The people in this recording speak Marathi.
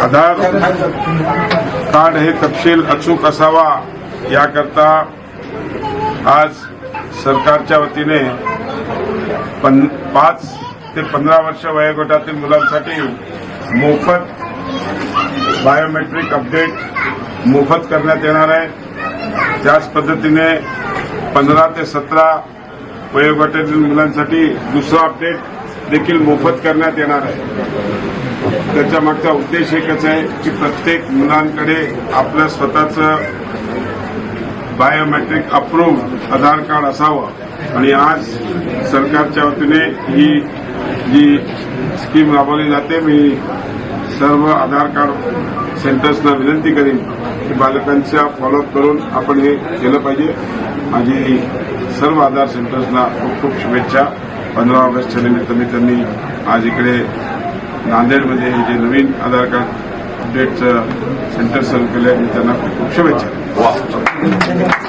आधार कार्ड हे तपशील अचूक असावा याकरता आज सरकारच्या वतीने 5 ते 15 वर्ष वयोगटातील मुलांसाठी मोफत बायोमेट्रिक अपडेट मोफत करण्यात येणार आहे। त्याच पद्धतीने 15 ते 17 वयोगटातील मुलांसाठी दुसरा अपडेट देखील मोफत करण्यात येणार आहे। त्याच्या मागचा उद्देश एकच आहे की प्रत्येक मुलांकडे आपलं स्वतःचं बायोमेट्रिक अप्रूव्ड आधार कार्ड असावं आणि आज सरकारच्या वतीने ही जी स्कीम राबवली जाते, मी सर्व आधार कार्ड सेंटर्सना विनंती करीन की बालकांचा फॉलोअप करून आपण हे केलं पाहिजे। माझी सर्व आधार सेंटर्सना खूप खूप शुभेच्छा। 15 ऑगस्टच्या निमित्ताने त्यांनी आज इकडे नांदेडमध्ये जे नवीन आधार कार्ड अपडेटचं सेंटर सुरू केलं आहे, त्यांना खूप खूप शुभेच्छा।